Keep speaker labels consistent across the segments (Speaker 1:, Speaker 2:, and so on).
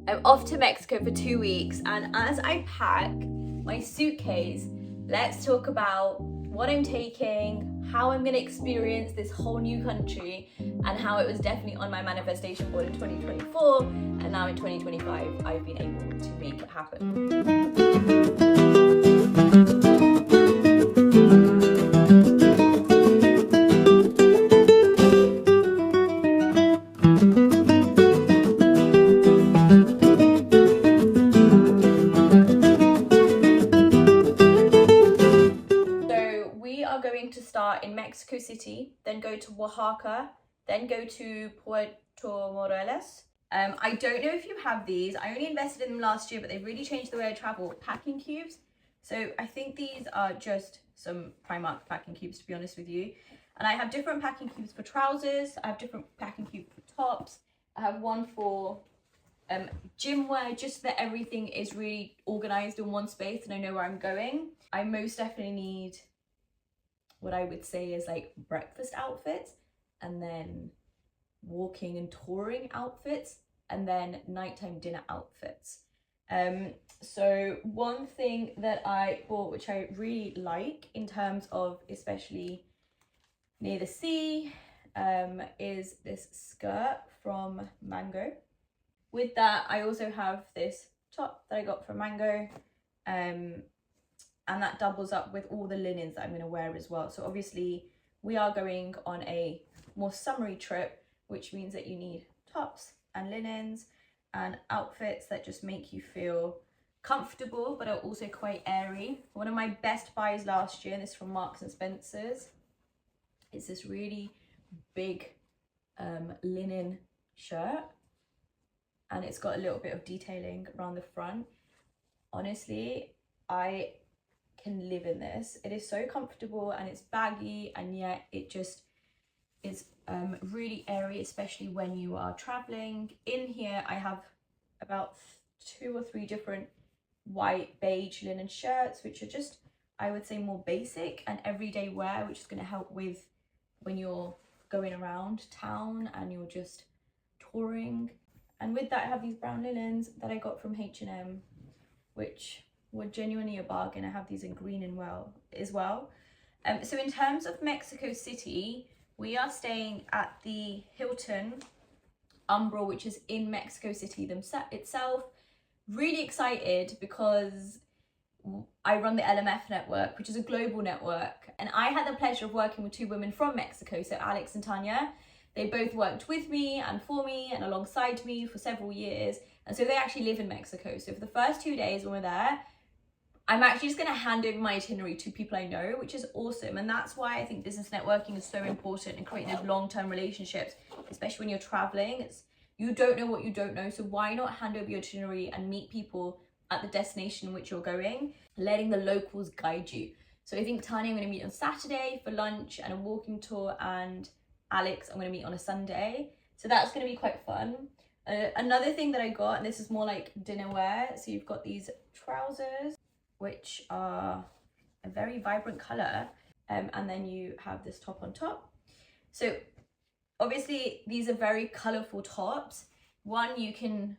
Speaker 1: I'm off to Mexico for 2 weeks, and as I pack my suitcase, let's talk about what I'm taking, how I'm gonna experience this whole new country, and how it was definitely on my manifestation board in 2024, and now in 2025, I've been able to make it happen. To start in Mexico City, then go to Oaxaca, then go to Puerto Morelos. I don't know if you have these. I only invested in them last year, but they've really changed the way I travel. Packing cubes. So I think these are just some Primark packing cubes, to be honest with you. And I have different packing cubes for trousers. I have different packing cubes for tops. I have one for gym wear, just so that everything is really organized in one space and I know where I'm going. I most definitely need what I would say is like breakfast outfits, and then walking and touring outfits, and then nighttime dinner outfits. So one thing that I bought, which I really like in terms of especially near the sea, is this skirt from Mango. With that, I also have this top that I got from Mango, and that doubles up with all the linens that I'm going to wear as well. So obviously we are going on a more summery trip, which means that you need tops and linens and outfits that just make you feel comfortable but are also quite airy. One of my best buys last year, and this is from Marks and Spencer's, is this really big linen shirt, and it's got a little bit of detailing around the front. Honestly, I can live in this. It is so comfortable and it's baggy, and yet it just is really airy, especially when you are traveling. In here I have about 2 or 3 different white beige linen shirts, which are just, I would say, more basic and everyday wear, which is going to help with when you're going around town and you're just touring. And with that I have these brown linens that I got from H&M, which were genuinely a bargain. I have these in green and as well. So in terms of Mexico City, we are staying at the Hilton Umbro, which is in Mexico City itself. Really excited because I run the LMF network, which is a global network, and I had the pleasure of working with 2 women from Mexico, so Alex and Tanya. They both worked with me and for me and alongside me for several years, and so they actually live in Mexico. So for the first 2 days when we're there, I'm actually just going to hand over my itinerary to people I know, which is awesome. And that's why I think business networking is so important in creating those long-term relationships, especially when you're traveling. You don't know what you don't know. So why not hand over your itinerary and meet people at the destination in which you're going, letting the locals guide you. So I think Tanya I'm going to meet on Saturday for lunch and a walking tour, and Alex I'm going to meet on a Sunday. So that's going to be quite fun. Another thing that I got, and this is more like dinner wear. So you've got these trousers, which are a very vibrant color, and then you have this top on top. So obviously these are very colorful tops. One, you can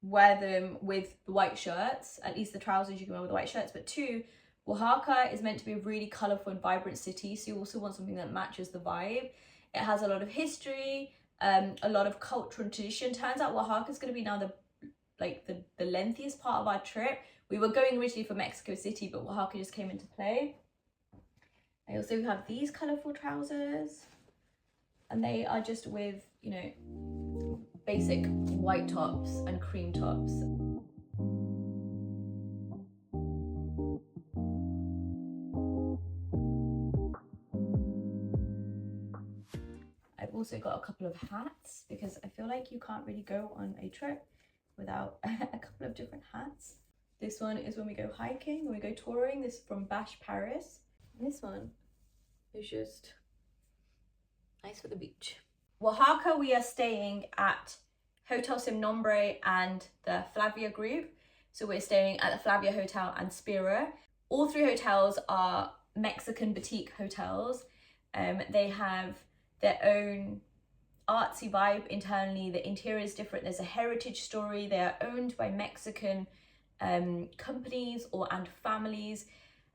Speaker 1: wear them with the white shirts, at least the trousers you can wear with the white shirts, but 2, Oaxaca is meant to be a really colorful and vibrant city, so you also want something that matches the vibe. It has a lot of history, a lot of culture and tradition. Turns out Oaxaca is going to be now the lengthiest part of our trip. We were going originally for Mexico City, but Oaxaca just came into play. I also have these colourful trousers, and they are just with, you know, basic white tops and cream tops. I've also got a couple of hats, because I feel like you can't really go on a trip without a couple of different hats. This one is when we go hiking, when we go touring. This is from Bash Paris. And this one is just nice for the beach. Oaxaca, we are staying at Hotel Sim Nombre and the Flavia group. So we're staying at the Flavia Hotel and Spira. All 3 hotels are Mexican boutique hotels. They have their own artsy vibe internally. The interior is different. There's a heritage story. They are owned by Mexican companies and families.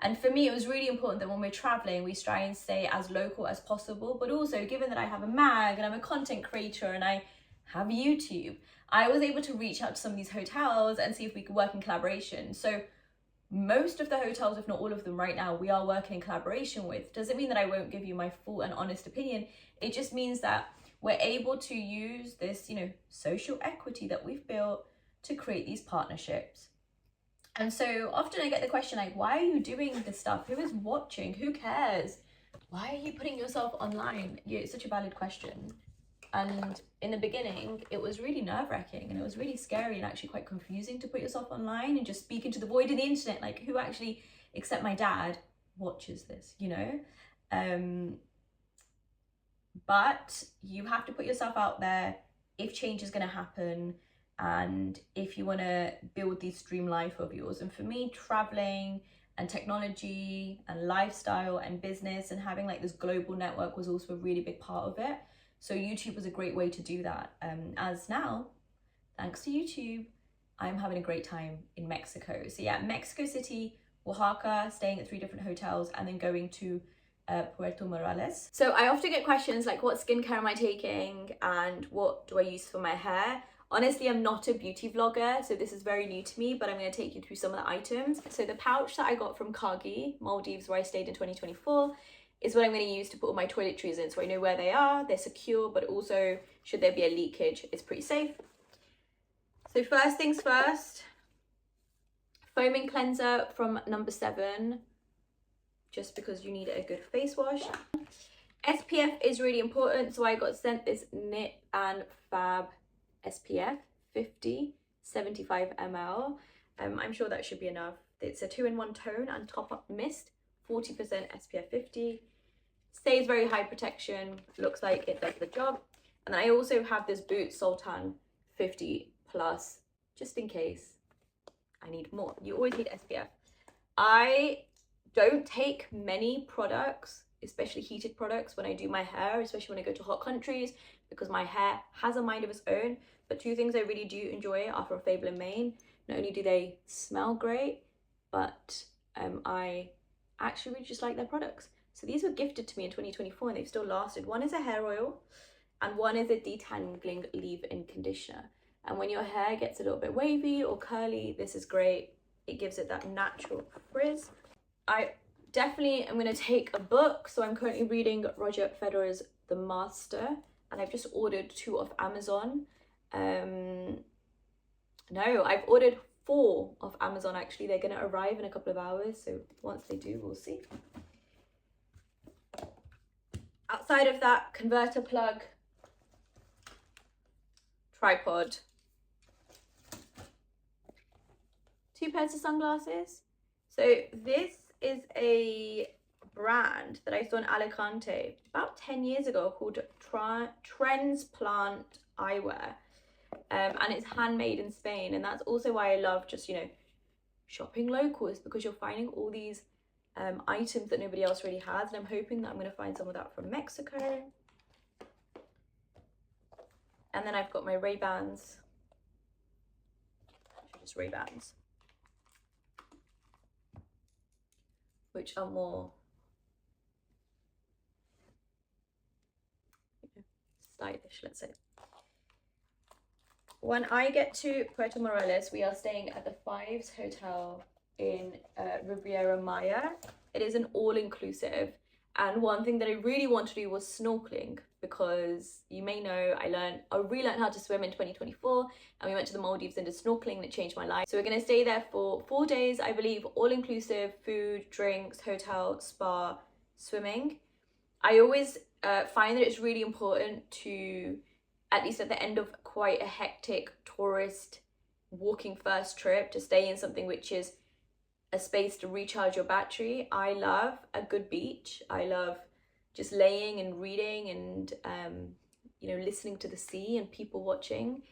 Speaker 1: And for me, it was really important that when we're traveling, we try and stay as local as possible. But also, given that I have a mag and I'm a content creator and I have YouTube, I was able to reach out to some of these hotels and see if we could work in collaboration. So most of the hotels, if not all of them right now, we are working in collaboration with. Doesn't mean that I won't give you my full and honest opinion. It just means that we're able to use this, you know, social equity that we've built to create these partnerships. And so often I get the question like, why are you doing this stuff? Who is watching? Who cares? Why are you putting yourself online? Yeah, it's such a valid question. And in the beginning, it was really nerve-wracking and it was really scary and actually quite confusing to put yourself online and just speak into the void of the internet. Like, who actually, except my dad, watches this, you know? But you have to put yourself out there if change is going to happen and if you want to build this dream life of yours. And for me, traveling and technology and lifestyle and business and having like this global network was also a really big part of it. So YouTube was a great way to do that. As now, thanks to YouTube, I'm having a great time in Mexico. So yeah, Mexico City, Oaxaca, staying at 3 different hotels, and then going to Puerto Morales. So I often get questions like, what skincare am I taking and what do I use for my hair? Honestly, I'm not a beauty vlogger, so this is very new to me, but I'm going to take you through some of the items. So the pouch that I got from Kagi, Maldives, where I stayed in 2024, is what I'm going to use to put all my toiletries in, so I know where they are, they're secure, but also should there be a leakage, it's pretty safe. So first things first, foaming cleanser from Number 7, just because you need a good face wash. SPF is really important, so I got sent this Nip and Fab SPF 50, 75 ml. I'm sure that should be enough. It's a 2-in-1 tone and top up mist, 40% SPF 50. Stays very high protection, looks like it does the job. And then I also have this Boots Sultan 50 plus, just in case I need more. You always need SPF. I don't take many products, especially heated products, when I do my hair, especially when I go to hot countries, because my hair has a mind of its own. But 2 things I really do enjoy are from Fable Mane. Not only do they smell great, but I actually really just like their products. So these were gifted to me in 2024 and they've still lasted. One is a hair oil and one is a detangling leave-in conditioner. And when your hair gets a little bit wavy or curly, this is great. It gives it that natural frizz. I definitely am going to take a book. So I'm currently reading Roger Federer's The Master, and I've just ordered 2 off Amazon. No, I've ordered 4 off Amazon actually. They're going to arrive in a couple of hours, so once they do, we'll see. Outside of that, converter plug, tripod, 2 pairs of sunglasses. So this is a brand that I saw in Alicante about 10 years ago called Transplant Eyewear, and it's handmade in Spain. And that's also why I love just, you know, shopping local, is because you're finding all these items that nobody else really has, and I'm hoping that I'm going to find some of that from Mexico. And then I've got my Raybans, just Raybans, which are more stylish, let's say. When I get to Puerto Morales, we are staying at the Fives Hotel in Riviera Maya. It is an all-inclusive, and one thing that I really want to do was snorkeling, because you may know I relearned how to swim in 2024, and we went to the Maldives and did snorkeling, and it changed my life. So we're going to stay there for 4 days, I believe, all-inclusive, food, drinks, hotel, spa, swimming. I always find that it's really important to, at least at the end of quite a hectic tourist walking first trip, to stay in something which is a space to recharge your battery. I love a good beach. I love just laying and reading and you know, listening to the sea and people watching.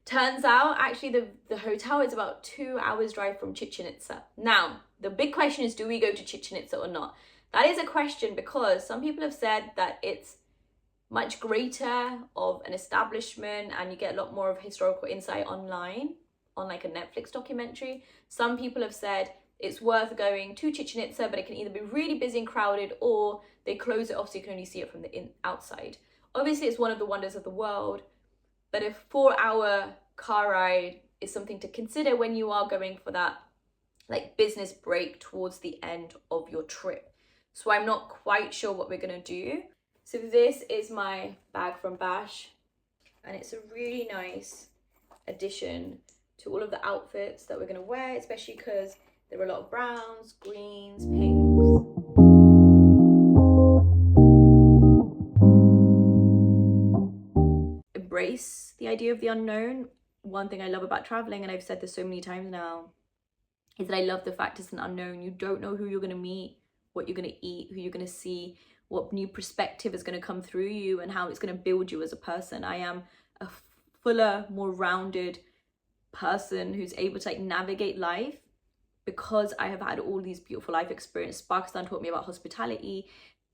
Speaker 1: Turns out actually the hotel is about 2 hours drive from Chichen Itza. Now the big question is, do we go to Chichen Itza or not? That is a question, because some people have said that it's much greater of an establishment, and you get a lot more of historical insight online on like a Netflix documentary. Some people have said it's worth going to Chichen Itza, but it can either be really busy and crowded, or they close it off so you can only see it from the outside. Obviously, it's one of the wonders of the world, but a 4-hour car ride is something to consider when you are going for that like business break towards the end of your trip. So I'm not quite sure what we're gonna do. So this is my bag from Bash, and it's a really nice addition to all of the outfits that we're gonna wear, especially because there are a lot of browns, greens, pinks. Embrace the idea of the unknown. One thing I love about traveling, and I've said this so many times now, is that I love the fact it's an unknown. You don't know who you're gonna meet, what you're gonna eat, who you're gonna see, what new perspective is gonna come through you, and how it's gonna build you as a person. I am a fuller, more rounded person who's able to like navigate life because I have had all these beautiful life experiences. Pakistan taught me about hospitality.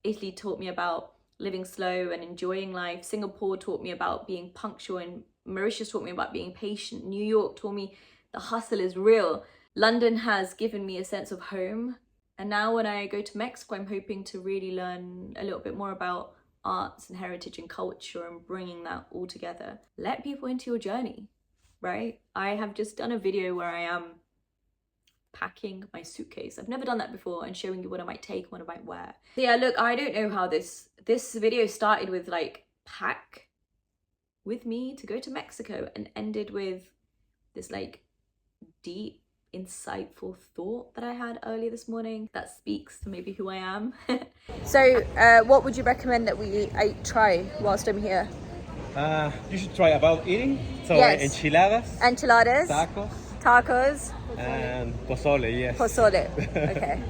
Speaker 1: Italy taught me about living slow and enjoying life. Singapore taught me about being punctual, and Mauritius taught me about being patient. New York taught me the hustle is real. London has given me a sense of home. And now when I go to Mexico, I'm hoping to really learn a little bit more about arts and heritage and culture and bringing that all together. Let people into your journey, right? I have just done a video where I am packing my suitcase. I've never done that before, and showing you what I might take, what I might wear. So yeah, look, I don't know how this video started with like pack with me to go to Mexico and ended with this like deep, insightful thought that I had earlier this morning that speaks to maybe who I am. So what would you recommend that we try whilst I'm here?
Speaker 2: You should try about eating. So
Speaker 1: yes.
Speaker 2: enchiladas,
Speaker 1: Tacos,
Speaker 2: and pozole, yes.
Speaker 1: pozole. Okay.